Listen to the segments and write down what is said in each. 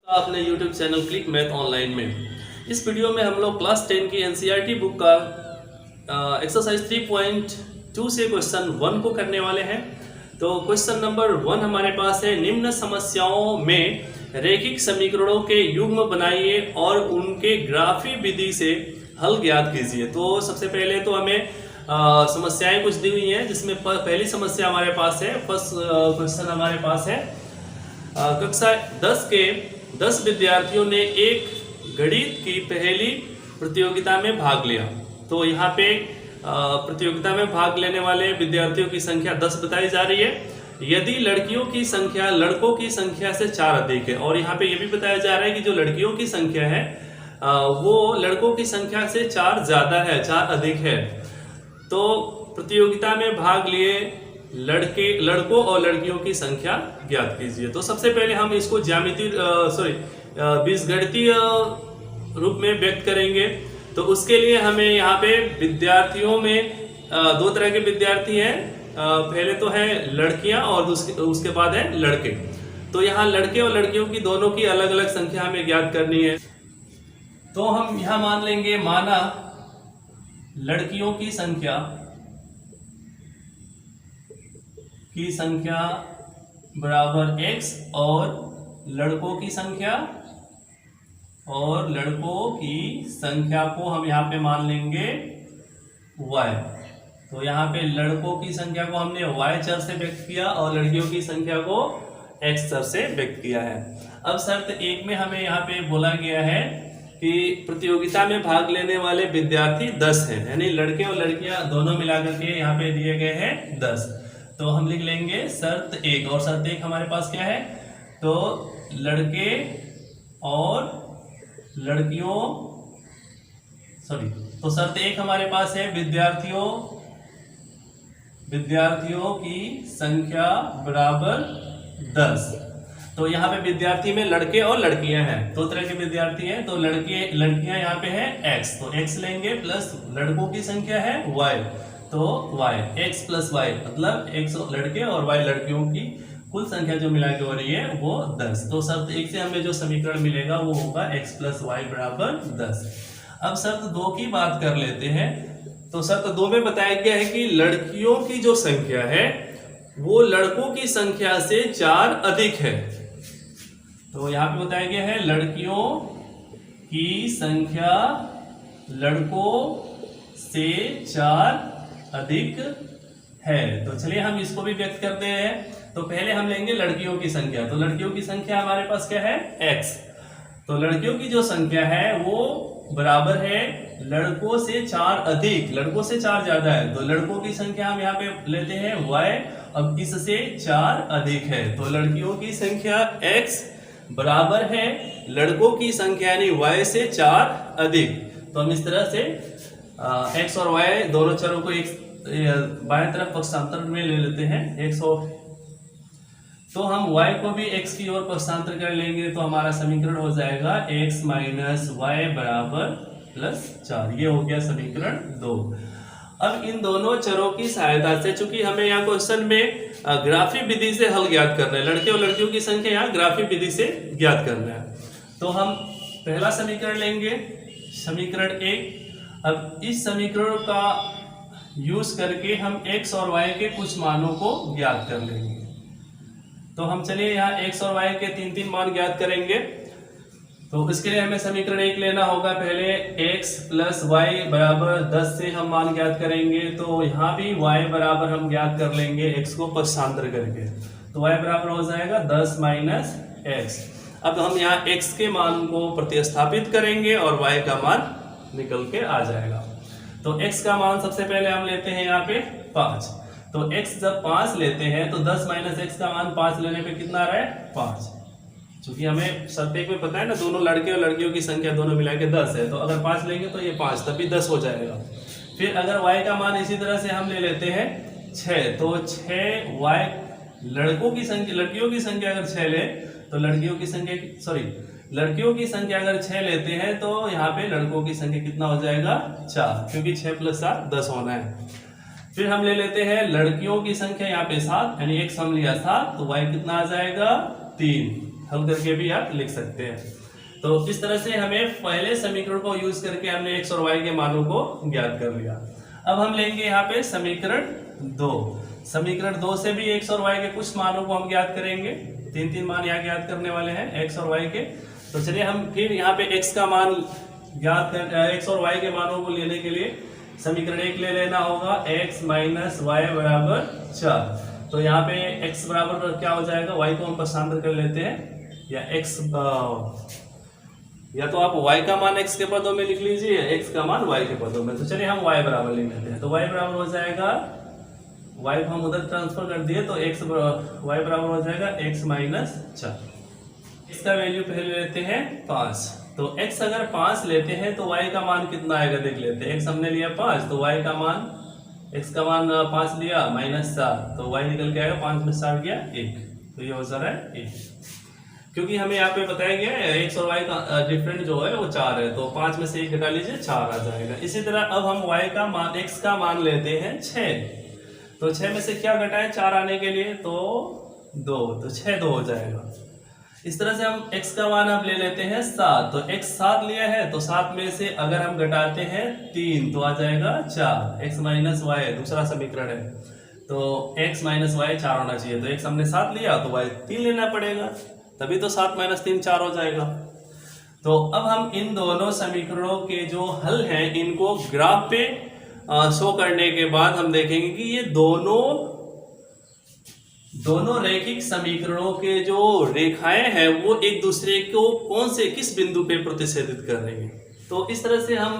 अपने YouTube channel click math online में। इस वीडियो में हम लोग क्लास 10 की एनसीईआरटी बुक का एक्सरसाइज 3.2 से क्वेश्चन 1 को करने वाले हैं। तो क्वेश्चन नंबर 1 हमारे पास है, निम्न समस्याओं में रैखिक समीकरणों के युग्म बनाइए और उनके ग्राफी विधि से हल ज्ञात कीजिए। तो सबसे पहले तो हमें समस्याएं कुछ दी हुई हैं, जिसमें पहली समस्या हमारे पास है, फर्स्ट क्वेश्चन हमारे पास है, कक्षा 10 के 10 विद्यार्थियों ने एक गणित की पहली प्रतियोगिता में भाग लिया। तो यहाँ पे प्रतियोगिता में भाग लेने वाले विद्यार्थियों की संख्या 10 बताई जा रही है। यदि लड़कियों की संख्या लड़कों की संख्या से 4 अधिक है, और यहाँ पे ये भी बताया जा रहा है कि जो लड़कियों की संख्या है वो लड़कों की संख्या से 4 ज्यादा है, 4 अधिक है। तो प्रतियोगिता में भाग लिए लड़कों और लड़कियों की संख्या ज्ञात कीजिए। तो सबसे पहले हम इसको बीजगणितीय रूप में व्यक्त करेंगे। तो उसके लिए हमें यहाँ पे विद्यार्थियों में दो तरह के विद्यार्थी हैं, पहले तो है लड़कियां और उसके बाद है लड़के। तो यहाँ लड़के और लड़कियों की दोनों की अलग अलग संख्या हमें ज्ञात करनी है। तो हम यहाँ मान लेंगे, माना लड़कियों की संख्या बराबर x और लड़कों की संख्या को हम यहाँ पे मान लेंगे y। तो यहाँ पे लड़कों की संख्या को हमने y चर से व्यक्त किया और लड़कियों की संख्या को x चर से व्यक्त किया है। अब शर्त 1 में हमें यहाँ पे बोला गया है कि प्रतियोगिता में भाग लेने वाले विद्यार्थी 10 हैं, यानी लड़के और लड़कियां दोनों मिलाकर के यहाँ पे दिए गए हैं 10। तो हम लिख लेंगे शर्त 1, और शर्त 1 हमारे पास क्या है, तो लड़के और लड़कियों तो शर्त 1 हमारे पास है विद्यार्थियों की संख्या बराबर 10। तो यहाँ पे विद्यार्थी में लड़के और लड़कियां हैं, दो तरह के विद्यार्थी हैं। तो लड़कियां यहाँ पे है x, तो x लेंगे प्लस लड़कों की संख्या है y, तो y x प्लस y मतलब x लड़के और y लड़कियों की कुल संख्या जो मिला के हो रही है वो 10। तो शर्त 1 से हमें जो समीकरण मिलेगा वो होगा x प्लस y बराबर 10। अब शर्त 2 की बात कर लेते हैं। तो शर्त 2 में बताया गया है कि लड़कियों की जो संख्या है वो लड़कों की संख्या से 4 अधिक है। तो यहाँ पे बताया गया है लड़कियों की संख्या लड़कों से 4 अधिक है। तो चलिए हम इसको भी व्यक्त करते हैं। तो पहले हम लेंगे लड़कियों की संख्या। तो लड़कियों की संख्या हमारे पास क्या है, x। तो लड़कियों की जो संख्या है वो बराबर है लड़कों से 4 अधिक, लड़कों से 4 ज्यादा है। तो लड़कों की संख्या हम यहाँ पे लेते हैं y, अब इससे 4 अधिक है। तो लड़कियों की संख्या x बराबर है लड़कों की संख्या यानी y से 4 अधिक। तो हम इस तरह से x और y दोनों चरों को एक बाएं तरफ पक्षांतर में ले लेते हैं x और, तो हम y को भी x की ओर पक्षांतर कर लेंगे। तो हमारा समीकरण हो जाएगा x माइनस y बराबर प्लस 4। ये हो गया समीकरण 2। अब इन दोनों चरों की सहायता से, चूंकि हमें यहाँ क्वेश्चन में ग्राफी विधि से हल ज्ञात करना है, लड़के और लड़कियों की संख्या यहाँ ग्राफी विधि से ज्ञात करना है। तो हम पहला समीकरण लेंगे, समीकरण 1। अब इस समीकरण का यूज करके हम x और y के कुछ मानों को ज्ञात कर लेंगे। तो हम चलिए यहाँ x और y के 3 मान ज्ञात करेंगे। तो इसके लिए हमें समीकरण 1 लेना होगा। पहले x प्लस y बराबर 10 से हम मान ज्ञात करेंगे। तो यहाँ भी y बराबर हम ज्ञात कर लेंगे x को पक्षांतर करके। तो y बराबर हो जाएगा 10 माइनस x। अब हम यहाँ x के मान को प्रतिस्थापित करेंगे और y का मान निकल के आ जाएगा। तो x का मान सबसे पहले हम लेते हैं यहाँ पे 5। तो x जब 5 लेते हैं तो 10 माइनस x का मान 5 लेने पे कितना आ रहा है, 5। क्योंकि हमें शर्त 1 में पता है ना, दोनों लड़के और लड़कियों की संख्या दोनों मिला के 10 है। तो अगर 5 लेंगे तो ये 5 तभी 10 हो जाएगा। फिर अगर y का मान इसी तरह से हम ले लेते हैं 6, तो 6y लड़कों की संख्या, लड़कियों की संख्या अगर 6 ले तो लड़कियों की संख्या अगर 6 लेते हैं तो यहाँ पे लड़कों की संख्या कितना हो जाएगा, 4, क्योंकि 6 प्लस 7 10 होना है। फिर हम ले लेते हैं लड़कियों की संख्या यहाँ पे 7, यानी x हम लिया 7, तो y कितना आ जाएगा 3। हल करके भी आप लिख सकते हैं। तो इस तरह से हमें पहले समीकरण को यूज करके हमने x और y के मानों को ज्ञात कर लिया। अब हम लेंगे यहाँ पे समीकरण 2। समीकरण 2 से भी x और y के कुछ मानों को हम ज्ञात करेंगे। 3 मान यहाँ ज्ञात करने वाले हैं x और y के। तो चलिए हम फिर यहाँ पे x का मान ज्ञात कर x और y के मानों को लेने के लिए समीकरण 1 ले लेना होगा, x माइनस वाई बराबर 4। तो यहाँ पे x बराबर क्या हो जाएगा, y को हम पक्षांतर कर लेते हैं, या x या तो आप y का मान x के पदों में लिख लीजिए, x का मान y के पदों में। तो चलिए हम y बराबर लिख लेते हैं। तो y बराबर हो जाएगा, y को हम उधर ट्रांसफर कर दिए तो y बराबर हो जाएगा x माइनस 4। इसका वैल्यू पहले लेते हैं 5। तो x अगर 5 लेते हैं तो y का मान कितना आएगा देख लेते हैं। x हमने लिया 5, तो y का मान, x का मान 5 लिया माइनस 4, तो y निकल के आएगा 5 में 4 गया 1। तो ये हो जा रहा है 1, क्योंकि हमें यहाँ पे बताया गया है x और y का डिफरेंट जो है वो 4 है, तो 5 में से 1 घटा लीजिए 4 आ जाएगा। इसी तरह अब हम y का मान, x का मान लेते हैं 6। तो 6 में से क्या घटाएं 4 आने के लिए, तो 2, तो 6 2 हो जाएगा। इस तरह से हम x का मान अब ले लेते हैं 7। तो x 7 लिया है, तो 7 में से अगर हम घटाते हैं 3 तो आ जाएगा 4, x माइनस वाई दूसरा समीकरण है। तो x माइनस वाई 4 होना चाहिए, तो x हमने 7 लिया तो y 3 लेना पड़ेगा, तभी तो 7 माइनस 3 4 हो जाएगा। तो अब हम इन दोनों समीकरणों के जो हल हैं इनको ग्राफ पे शो करने के बाद हम देखेंगे कि ये दोनों रैखिक समीकरणों के जो रेखाएं हैं वो एक दूसरे को कौन से किस बिंदु पे प्रतिच्छेदित कर रही हैं। तो इस तरह से हम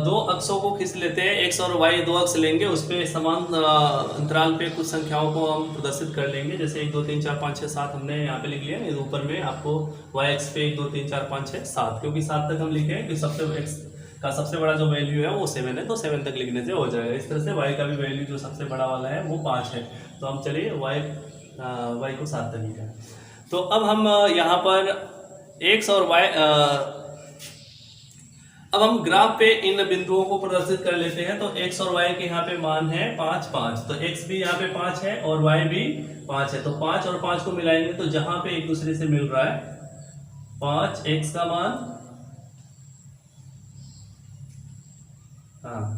दो अक्षों को खींच लेते हैं, x और y दो अक्ष लेंगे, उस पे समान अंतराल पे कुछ संख्याओं को हम प्रदर्शित कर लेंगे। जैसे 1 2 3 4 5 6 7 हमने यहाँ पे लिख लिया, इस ऊपर में आपको y अक्ष पे 1 2 3 4 5 6 7, क्योंकि 7 तक हम लिखे हैं कि x का सबसे बड़ा जो वैल्यू है वो 7 है, तो 7 तक लिखने से हो जाएगा। इस तरह से y का भी वैल्यू जो सबसे बड़ा वाला है वो 5 है, तो हम चलिए y को 7 तक लिखा है। तो अब हम यहाँ पर x और y अब हम ग्राफ पे इन बिंदुओं को प्रदर्शित कर लेते हैं। तो x और y के यहाँ पे मान है 5 5, तो x भी यहाँ पे 5 है और y भी 5 है, तो 5 और 5 को मिलाएंगे तो जहां पे एक दूसरे से मिल रहा है 5 x का मान,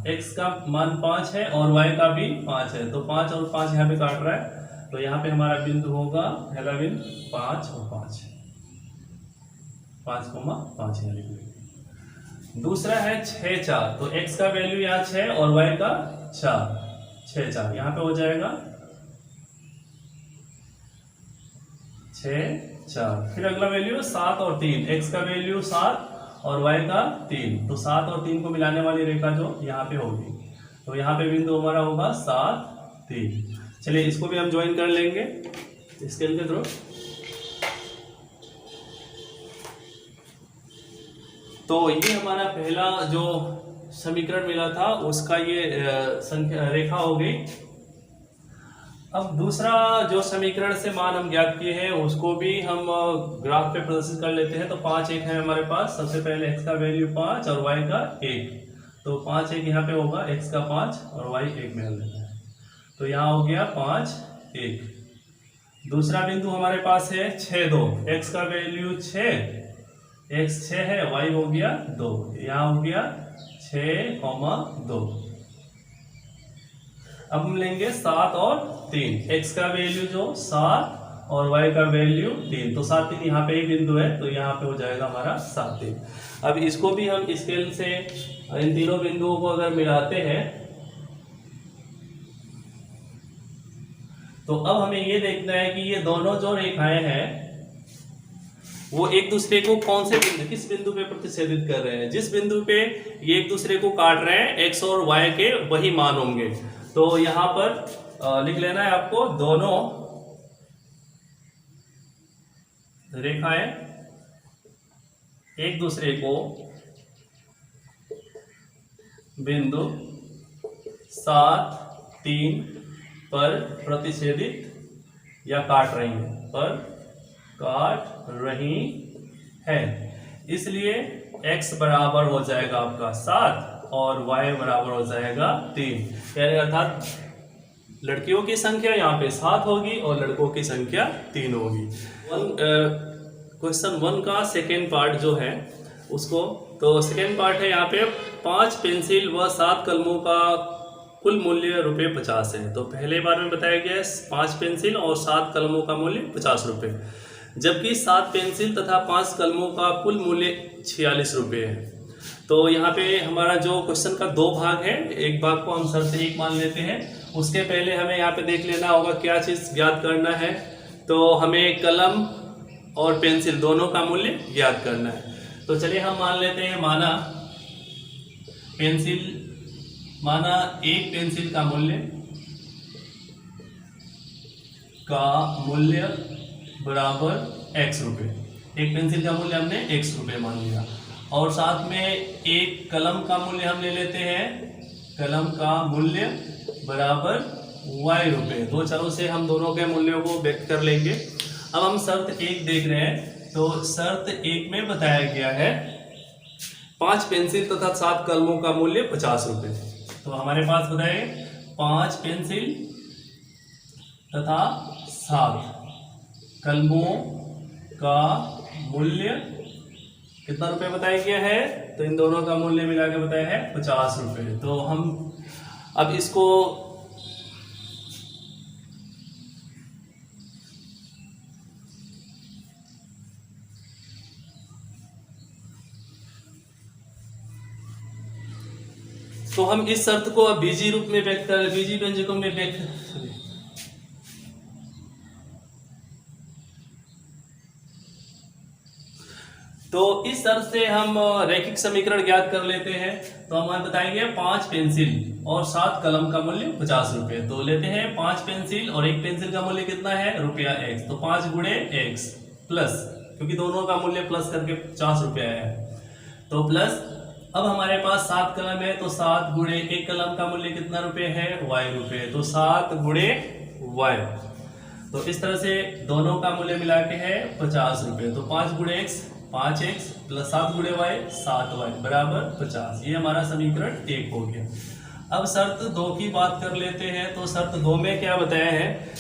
x का मान 5 है और y का भी 5 है, तो 5 और 5 यहाँ पे काट रहा है, तो यहाँ पे हमारा बिंदु होगा पहला बिंदु 5 और 5 5,5 यहाँ लिखेंगे। दूसरा है 6 4, तो x का वैल्यू यहाँ 6 और y का 4, 6 4 यहाँ पे हो जाएगा 6 4। फिर अगला वैल्यू 7 और 3, x का वैल्यू 7 और y का 3, तो 7 और 3 को मिलाने वाली रेखा जो यहाँ पे होगी, तो यहाँ पे बिंदु हमारा होगा 7 3। चलिए इसको भी हम ज्वाइन कर लेंगे स्केल के थ्रू। तो ये हमारा पहला जो समीकरण मिला था उसका ये संख्या रेखा हो गई। अब दूसरा जो समीकरण से मान हम ज्ञात किए हैं उसको भी हम ग्राफ पे प्रदर्शित कर लेते हैं। तो 5 1 है हमारे पास, सबसे पहले x का वैल्यू 5 और y का 1, तो 5 1 यहाँ पे होगा, x का 5 और y 1 मिला लेना है, तो यहाँ हो गया 5 1। दूसरा बिंदु हमारे पास है 6 2, x का वैल्यू 6, x 6 है, y हो गया 2, यहाँ हो गया 6 2। अब हम लेंगे 7 और 3, x का वैल्यू जो 7 और y का वैल्यू 3, तो 7 3 यहाँ पे एक बिंदु है, तो यहाँ पे हो जाएगा हमारा 7 3। अब इसको भी हम स्केल से इन तीनों बिंदुओं को अगर मिलाते हैं तो अब हमें ये देखना है कि ये दोनों जो रेखाएं हैं वो एक दूसरे को कौन से बिंदु, किस बिंदु पे प्रतिच्छेदित कर रहे हैं। जिस बिंदु पे ये एक दूसरे को काट रहे हैं x और y के वही मान होंगे। तो यहां पर लिख लेना है आपको, दोनों रेखाएं एक दूसरे को बिंदु 7 3 पर प्रतिच्छेदित या काट रही है, इसलिए x बराबर हो जाएगा आपका 7 और y बराबर हो जाएगा 3, यानी अर्थात लड़कियों की संख्या यहाँ पे 7 होगी और लड़कों की संख्या 3 होगी। क्वेश्चन 1 का सेकेंड पार्ट जो है उसको, तो सेकेंड पार्ट है यहाँ पे 5 पेंसिल व 7 कलमों का कुल मूल्य ₹50 है। तो पहले बार में बताया गया है 5 पेंसिल और 7 कलमों का मूल्य ₹50, जबकि 7 पेंसिल तथा 5 कलमों का कुल मूल्य ₹46 है। तो यहाँ पे हमारा जो क्वेश्चन का 2 भाग है, एक भाग को हम शर्त 1 मान लेते हैं। उसके पहले हमें यहाँ पे देख लेना होगा क्या चीज़ ज्ञात करना है। तो हमें कलम और पेंसिल दोनों का मूल्य ज्ञात करना है। तो चलिए हम मान लेते हैं, माना एक पेंसिल का मूल्य बराबर x रुपये। एक पेंसिल का मूल्य हमने x रुपये मान लिया और साथ में एक कलम का मूल्य हम ले लेते हैं, कलम का मूल्य बराबर y रुपये। 2 चरों से हम दोनों के मूल्यों को व्यक्त कर लेंगे। अब हम शर्त 1 देख रहे हैं। तो शर्त 1 में बताया गया है 5 पेंसिल तथा 7 कलमों का मूल्य ₹50। तो हमारे पास बताए 5 पेंसिल तथा 7 कलमों का मूल्य कितना रुपए बताया गया है। तो इन दोनों का मूल्य मिला के बताया है ₹50। तो हम अब इसको इस शर्त को अब बीजी रूप में व्यक्त कर, बीजी व्यंजकों में व्यक्त, तो इस शर्त से हम रैखिक समीकरण ज्ञात कर लेते हैं। तो हमें बताएंगे 5 पेंसिल और 7 कलम का मूल्य ₹50। तो लेते हैं 5 पेंसिल और एक पेंसिल का मूल्य कितना है ₹x। तो 5 गुणे x प्लस, क्योंकि दोनों का मूल्य प्लस करके ₹50 है, तो प्लस। अब हमारे पास 7 कलम है तो 7 गुणे एक कलम का मूल्य कितना रुपए है y रुपए। तो 7 गुणे y। तो इस तरह से दोनों का मूल्य मिला के है ₹50। तो 5 गुणे x 5x प्लस 7 गुणे y 7y बराबर 50। ये हमारा समीकरण 1 हो गया। अब शर्त 2 की बात कर लेते हैं। तो शर्त 2 में क्या बताया है,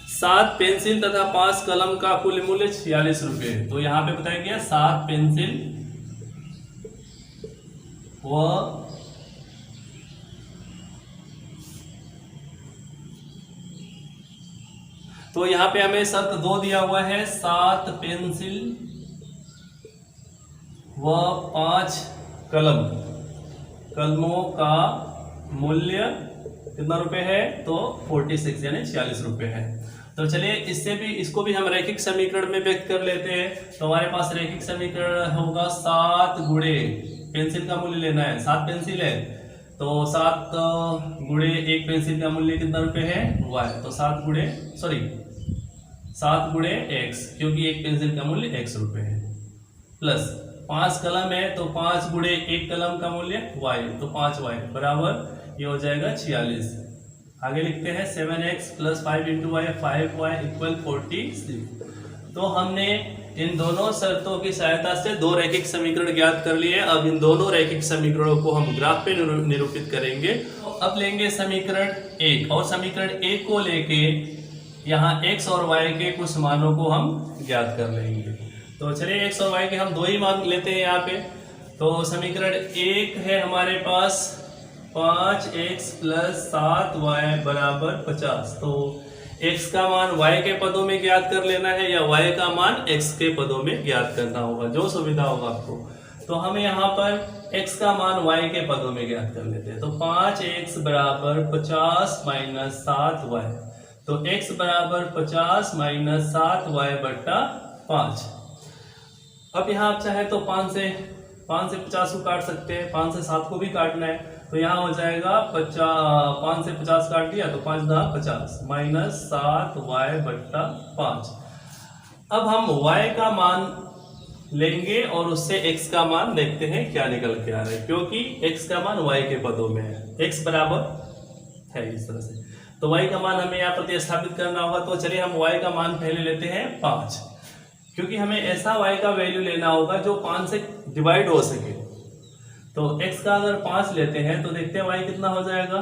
7 पेंसिल तथा 5 कलम का कुल मूल्य ₹46। तो यहाँ पे बताया गया 7 पेंसिल व तो यहाँ पे हमें शर्त 2 दिया हुआ है, 7 पेंसिल व 5 कलमों का मूल्य कितना रुपए है, तो 46 यानी ₹46 है। तो चलिए इसको भी हम रैखिक समीकरण में व्यक्त कर लेते हैं। तो हमारे पास रैखिक समीकरण होगा 7 गुणे पेंसिल का मूल्य लेना है, 7 पेंसिल है तो 7 गुणे एक पेंसिल का मूल्य कितना रुपए है y। तो 7 गुणे x, क्योंकि एक पेंसिल का मूल्य x रुपए है, प्लस 5 कलम है तो 5 गुणे एक कलम का मूल्य y। तो 5y बराबर ये हो जाएगा 46। आगे लिखते हैं 7x plus 5 into Y 5y equal 46। तो हमने इन दोनों शर्तों की सहायता से 2 रैखिक समीकरण ज्ञात कर लिए। अब इन दोनों रैखिक समीकरणों को हम ग्राफ पे निरूपित करेंगे। तो अब लेंगे समीकरण 1 और समीकरण 1 को लेके यहाँ x और y के कुछ मानों को हम ज्ञात कर लेंगे। तो चलिए x और y के हम 2 ही मान लेते हैं यहाँ पे। तो समीकरण 1 है हमारे पास 5x प्लस 7y बराबर 50। तो x का मान y के पदों में ज्ञात कर लेना है या y का मान x के पदों में ज्ञात करना होगा, जो सुविधा होगा आपको। तो हम यहाँ पर x का मान y के पदों में ज्ञात कर लेते हैं। तो 5x बराबर 50 माइनस 7y। तो x बराबर 50 माइनस 7y बट्टा 5। अब यहाँ आप चाहे तो 5 से 50 को काट सकते हैं, 5 से 7 को भी काटना है। तो यहाँ हो जाएगा 5 से 50 काट दिया तो 5 × 50 माइनस 7y बट्टा 5। अब हम y का मान लेंगे और उससे x का मान देखते हैं क्या निकल के आ रहा है, क्योंकि x का मान y के पदों में है, x बराबर है इस तरह से। तो y का मान हमें यहाँ प्रतिस्थापित करना होगा। तो चलिए हम y का मान पहले लेते हैं 5, क्योंकि हमें ऐसा y का वैल्यू लेना होगा जो 5 से डिवाइड हो सके। तो x का अगर 5 लेते हैं तो देखते हैं y कितना हो जाएगा,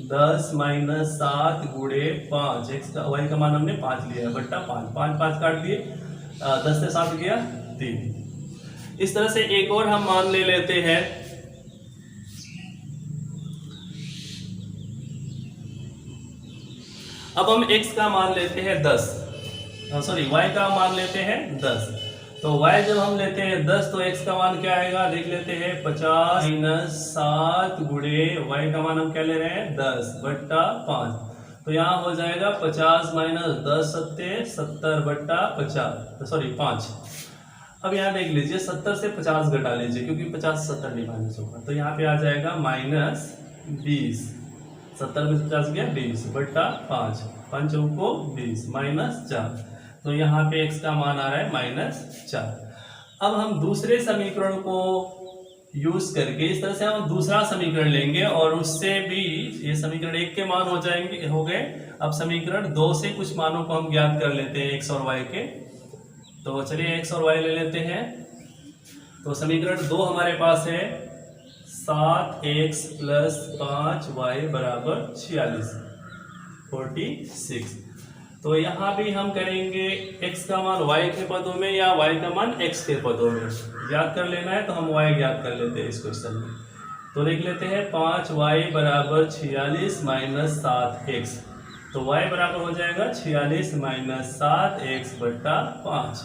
10 माइनस 7 गुणे 5। x का y का मान हमने 5 लिया है, बट्टा 5, 5 5 काट लिए, 10 से 7 गया 3। इस तरह से एक और हम मान ले लेते हैं। अब हम x का मान लेते हैं 10, सॉरी y का मान लेते हैं 10। तो y जब हम लेते हैं 10 तो x का मान क्या आएगा, देख लेते हैं, 50 माइनस 7 गुणे y का मान हम क्या ले रहे हैं, 10 बट्टा 5। तो यहाँ हो जाएगा 50 माइनस 10 सत्ते 70 बट्टा 50, सॉरी 5। अब यहाँ देख लीजिए 70 से 50 घटा लीजिए, क्योंकि 50 से 70 नहीं माइनस होगा, तो यहाँ पे आ जाएगा माइनस 20। 70 में 50 गया 20 बट्टा 5, 5 को 20 माइनस 4। तो यहाँ पे x का मान आ रहा है माइनस 4। अब हम दूसरे समीकरण को यूज करके इस तरह से हम दूसरा समीकरण लेंगे और उससे भी ये समीकरण 1 के मान हो गए। अब समीकरण 2 से कुछ मानों को हम ज्ञात कर लेते हैं x और y के। तो चलिए x और y ले लेते हैं। तो समीकरण 2 हमारे पास है 7x प्लस 5y बराबर 46। तो यहाँ भी हम करेंगे x का मान y के पदों में या y का मान x के पदों में ज्ञात कर लेना है, तो हम y ज्ञात कर लेते हैं इस क्वेश्चन में। तो लिख लेते हैं 5y बराबर 46 माइनस 7x। तो y बराबर हो जाएगा 46 माइनस 7x बट्टा 5।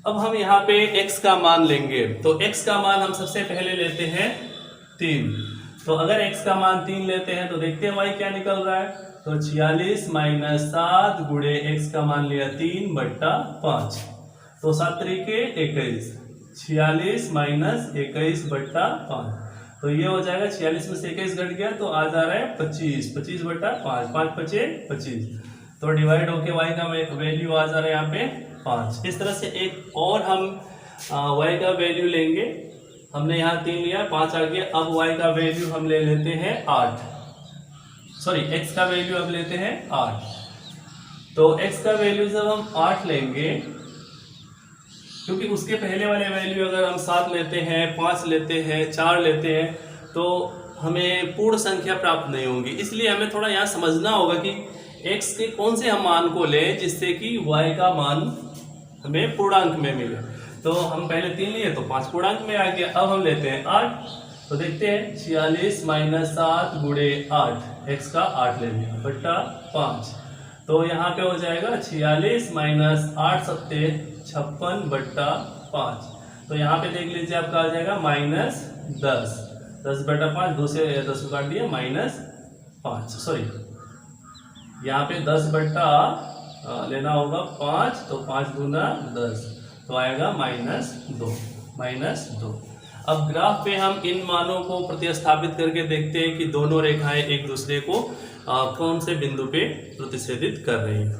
अब हम यहाँ पे x का मान लेंगे। तो x का मान हम सबसे पहले लेते हैं 3। तो अगर x का मान 3 लेते हैं तो देखते हैं y क्या निकल रहा है। तो 46 माइनस 7 गुणे x का मान लिया 3 बट्टा 5। तो 7 तरीके 21, 46 माइनस 21 बट्टा 5। तो ये हो जाएगा 46 में से 21 घट गया तो आ जा रहा है 25, 25 बट्टा 5, 5 पचे 25। तो डिवाइड होके y का वैल्यू आ जा रहा है यहाँ पे 5। इस तरह से एक और हम y का वैल्यू लेंगे। हमने यहाँ 3 लिया, 5 आ गया। अब y का वैल्यू हम ले लेते हैं 8, सॉरी x का वैल्यू अब लेते हैं 8। तो x का वैल्यू जब हम 8 लेंगे, क्योंकि उसके पहले वाले वैल्यू अगर हम 7 लेते हैं, 5 लेते हैं, 4 लेते हैं तो हमें पूर्ण संख्या प्राप्त नहीं होगी। इसलिए हमें थोड़ा यहाँ समझना होगा कि x के कौन से हम मान को लें जिससे कि y का मान हमें पूर्णांक में मिले। तो हम पहले 3 लिए तो 5 पूर्णांक में आ गया। अब हम लेते हैं 8। तो देखते हैं 46 माइनस 7 गुणे 8, x का 8 ले लिया बट्टा 5। तो यहाँ पे हो जाएगा 46 माइनस 8 सत्ते 56 बट्टा 5। तो यहाँ पे देख लीजिए आपका आ जाएगा माइनस 10, 10 बट्टा 5, 2 से 10 को काट दिया माइनस 5, सॉरी यहाँ पे 10 बट्टा लेना होगा 5, तो 5 गुना 10 तो आएगा माइनस 2। अब ग्राफ पे हम इन मानों को प्रतिस्थापित करके देखते हैं कि दोनों रेखाएं एक दूसरे को कौन से बिंदु पे प्रतिच्छेदित कर रही हैं।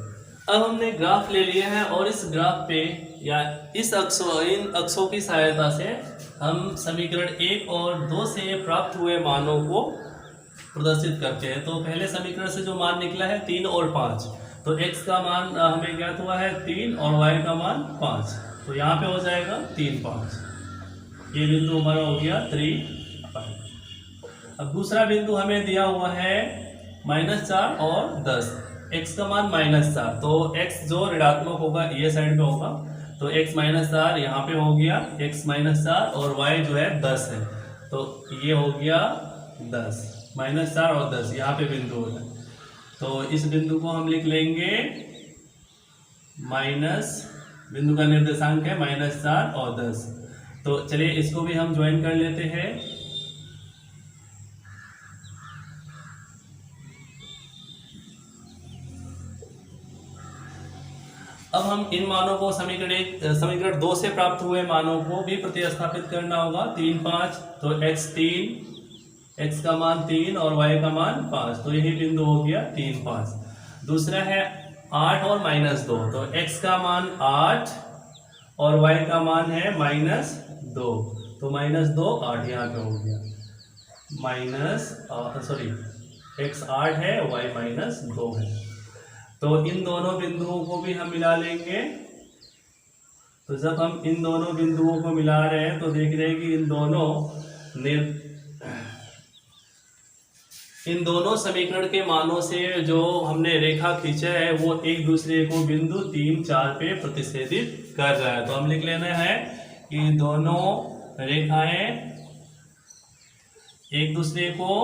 अब हमने ग्राफ ले लिया है और इस ग्राफ पे या इन अक्षों की सहायता से हम समीकरण 1 और 2 से प्राप्त हुए मानों को प्रदर्शित करते हैं। तो पहले समीकरण से जो मान निकला है 3 और 5, तो x का मान हमें ज्ञात हुआ है 3 और y का मान 5। तो यहाँ पे हो जाएगा 3 5, ये बिंदु हमारा हो गया 3 5। अब दूसरा बिंदु हमें दिया हुआ है -4 और 10, x का मान -4। तो x जो ऋणात्मक होगा ये साइड पे होगा, तो x -4 यहाँ पे हो गया x -4 और y जो है 10 है, तो ये हो गया 10, -4 और 10 यहाँ पे बिंदु होगा। तो इस बिंदु को हम लिख लेंगे बिंदु का निर्देशांक है -4 और 10। तो चलिए इसको भी हम ज्वाइन कर लेते हैं। अब हम इन मानों को समीकरण 2 से प्राप्त हुए मानों को भी प्रतिस्थापित करना होगा। 3 5, तो x का मान 3 और y का मान 5, तो यही बिंदु हो गया 3 5। दूसरा है 8 और -2, तो x का मान 8 और y का मान है -2, तो -2 8 यहाँ पे हो गया x 8 है y -2 है। तो इन दोनों बिंदुओं को भी हम मिला लेंगे। तो जब हम इन दोनों बिंदुओं को मिला रहे हैं तो देख रहे हैं कि इन दोनों इन दोनों समीकरण के मानों से जो हमने रेखा खींचा है वो एक दूसरे को बिंदु 3, 4 पे प्रतिच्छेदित कर रहा है। तो हम लिख लेना है कि दोनों रेखाएं एक दूसरे को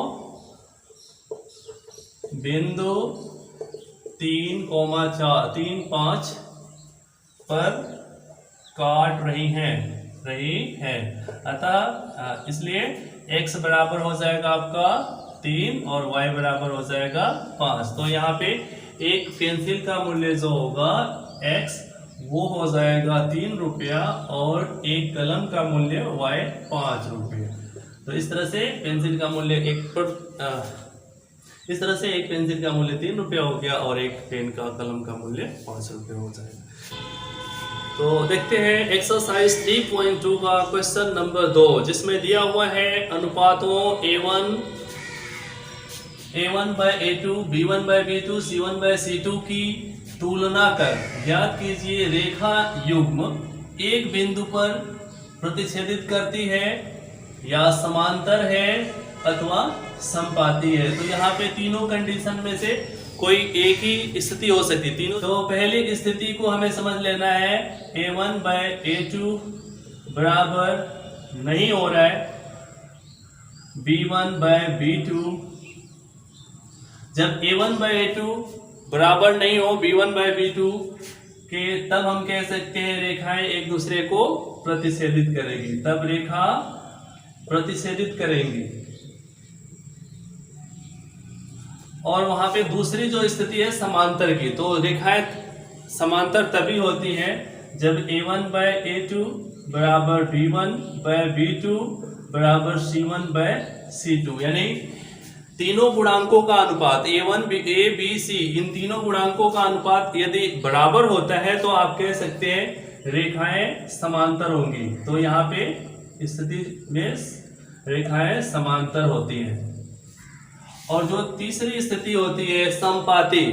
बिंदु 3, 5 पर काट रही हैं अतः इसलिए x बराबर हो जाएगा आपका 3 और y बराबर हो जाएगा 5। तो यहाँ पे एक पेंसिल का मूल्य जो होगा x वो हो जाएगा 3 रुपया और एक कलम का मूल्य y 5 रुपये। तो इस तरह से पेंसिल का मूल्य इस तरह से एक पेंसिल का मूल्य 3 रुपया हो गया और एक पेन का कलम का मूल्य 5 रुपये हो जाएगा। तो देखते हैं एक्सरसाइज 3.2 का क्वेश्चन नंबर 2, जिसमें दिया हुआ है अनुपातों A1 by A2, B1 by B2, C1 by C2 की तुलना कर ज्ञात कीजिए रेखा युग्म एक बिंदु पर प्रतिच्छेदित करती है या समांतर है अथवा संपाती है। तो यहाँ पे तीनों कंडीशन में से कोई एक ही स्थिति हो सकती है तीनों। तो पहली स्थिति को हमें समझ लेना है A1 by A2 बराबर नहीं हो रहा है B1 by B2। जब A1 by A2 बराबर नहीं हो B1 by B2 के तब हम कह सकते हैं रेखाएं एक दूसरे को प्रतिच्छेदित करेंगी, तब रेखा प्रतिच्छेदित करेंगी। और वहां पे दूसरी जो स्थिति है समांतर की, तो रेखाएं समांतर तभी होती हैं जब A1 by A2 बराबर B1 by B2 बराबर C1 by C2, यानी तीनों गुणांकों का अनुपात A1 A B C इन तीनों गुणांकों का अनुपात यदि बराबर होता है तो आप कह सकते हैं रेखाएं समांतर होंगी। तो यहाँ पे स्थिति में रेखाएं समांतर होती हैं। और जो तीसरी स्थिति होती है संपाती,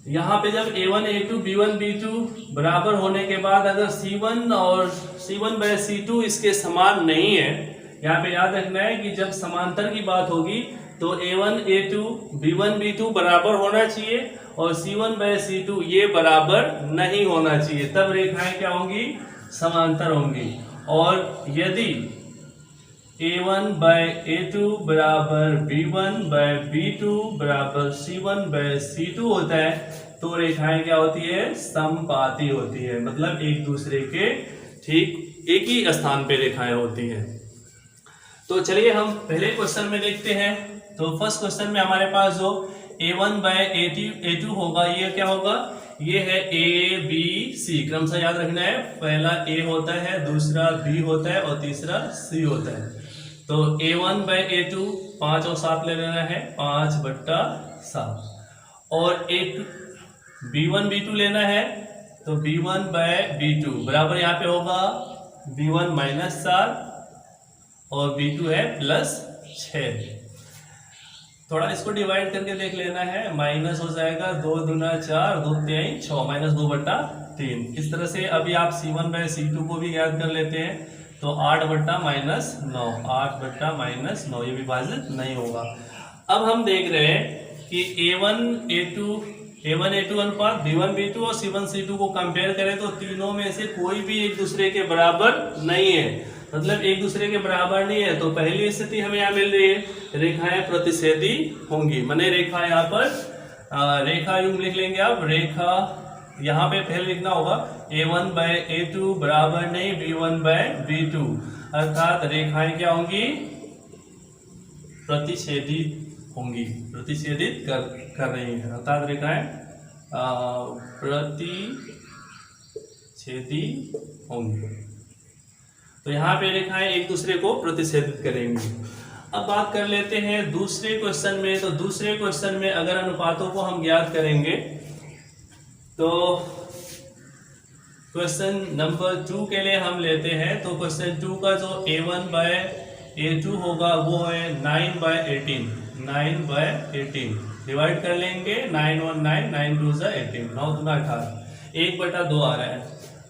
यहाँ पे जब A1 A2 B1 B2 बराबर होने के बाद अगर C1 और C1 by C2 इसके समान नहीं है, यहाँ पे याद रखना है कि जब समांतर की बात होगी तो A1 A2 B1 B2 बराबर होना चाहिए और C1 by C2 ये बराबर नहीं होना चाहिए, तब रेखाएं क्या होंगी, समांतर होंगी। और यदि A1 by A2 बराबर B1 by B2 बराबर C1 by C2 होता है तो रेखाएं क्या होती है, समपाती होती है, मतलब एक दूसरे के ठीक एक ही स्थान पे रेखाएं होती हैं। तो चलिए हम पहले क्वेश्चन में देखते हैं। तो फर्स्ट क्वेश्चन में हमारे पास जो A1 by A2 होगा, ये क्या होगा, ये है A B C, क्रमशः याद रखना है, पहला A होता है, दूसरा B होता है और तीसरा C होता है। तो A1 by A2 5 और 7 ले लेना है, 5/7 और A2 B1 B2 लेना है तो B1 by B2 बराबर यहाँ पे होगा B1 -4 और B2 है +6। थोड़ा इसको डिवाइड करके देख लेना है, माइनस हो जाएगा 2 दूना 4 2 3 6 -2/3। इस तरह से अभी आप C1 by C2 को भी याद कर लेते हैं तो 8/-9 8/-9 ये विभाजित नहीं होगा। अब हम देख रहे हैं कि A1 A2 अनुपात B1 B2 और C1 C2 को कंपेयर करें तो तीनों में से कोई भी एक दूसरे के बराबर नहीं है, मतलब एक दूसरे के बराबर नहीं है। तो पहली स्थिति हमें यहाँ मिल रही है, रेखाएं प्रतिच्छेदी होंगी, माने रेखा यहाँ पर रेखा युग्म लिख लेंगे। अब रेखा यहाँ पे पहले लिखना होगा A1 by A2 बराबर नहीं B1 by B2, अर्थात रेखाएं क्या होंगी, प्रतिच्छेदित होंगी, प्रतिच्छेदित कर रही हैं, अर्थात रेखाएं प्रतिच्छेदी होंगी। तो यहाँ पे रेखाएं एक दूसरे को प्रतिच्छेदित करेंगी। अब बात कर लेते हैं दूसरे क्वेश्चन में। तो दूसरे क्वेश्चन में अगर अनुपातों को हम ज्ञात करेंगे तो क्वेश्चन नंबर 2 के लिए हम लेते हैं। तो क्वेश्चन 2 का जो A1 by A2 होगा वो है 9 by 18 डिवाइड कर लेंगे, 9 1 9 9 2 18 9 दूना 18 1/2 आ रहा है।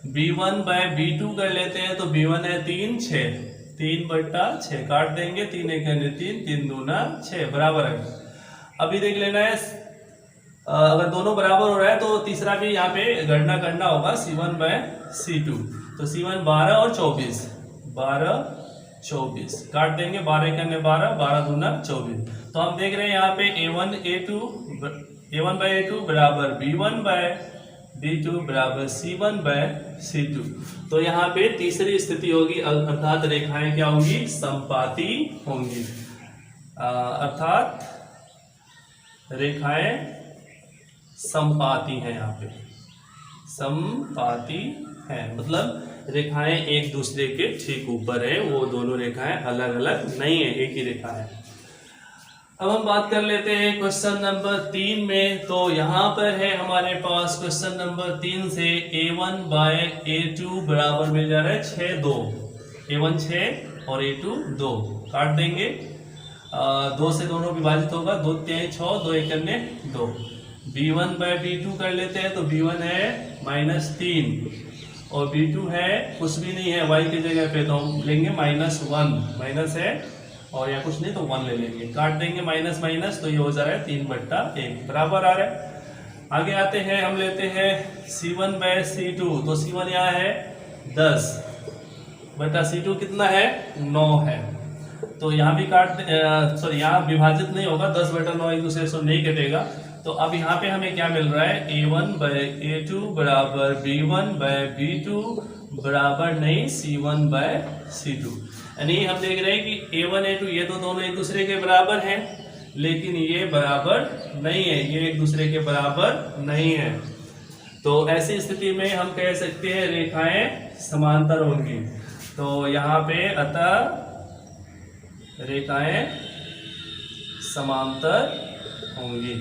B1 बाय B2 कर लेते हैं तो B1 है 3 6, 3/6 काट देंगे, 3 1 3, 3 दूना 6 बराबर है। अभी देख लेना है अगर दोनों बराबर हो रहा है तो तीसरा भी यहाँ पे गणना करना होगा C1 बाय C2। तो C1 12 और 24, 12 24 काट देंगे, 12 1 12, 12 दूना 24। तो हम देख रहे हैं यहाँ पे A1 बाय A2 बराबर B1 बाय B2 बराबर C1 बाय C2। तो यहाँ पे तीसरी स्थिति होगी, अर्थात रेखाएं क्या होंगी, समपाती होंगी, अर्थात रेखाएं समपाती हैं। यहाँ पे समपाती है मतलब रेखाएं एक दूसरे के ठीक ऊपर है, वो दोनों रेखाएं अलग अलग नहीं है, एक ही रेखा है। अब हम बात कर लेते हैं क्वेश्चन नंबर 3 में। तो यहाँ पर है हमारे पास क्वेश्चन नंबर 3 से A1 बाय A2 बराबर मिल जा रहा है 6 2, A1 6 और A2 2 काट देंगे, 2 से दोनों विभाजित होगा, 2 3 6, 2 1 2। B1 बाय B2 कर लेते हैं तो B1 है -3 और B2 है कुछ भी नहीं है y की जगह पे, तो हम लेंगे -1, माइनस है और या कुछ नहीं तो 1 ले लेंगे, काट देंगे माइनस माइनस, तो ये हो जा रहा है 3/1 बराबर आ रहा है। आगे आते हैं, हम लेते हैं C1 बाय C2। तो C1 यहाँ है 10 बटा C2 कितना है 9 है, तो यहाँ भी सॉरी यहाँ विभाजित नहीं होगा, 10/9 एक दूसरे से नहीं कटेगा। तो अब यहाँ पे हमें क्या मिल रहा है, A1 बाय A2 बराबर B1 बाय B2 बराबर नहीं C1 बाय C2। यानी हम देख रहे हैं कि A1 A2 ये तो दोनों एक दूसरे के बराबर हैं, लेकिन ये बराबर नहीं है, ये एक दूसरे के बराबर नहीं है। तो ऐसी स्थिति में हम कह सकते हैं रेखाएं समांतर होंगी। तो यहाँ पे अतः रेखाएं समांतर होंगी।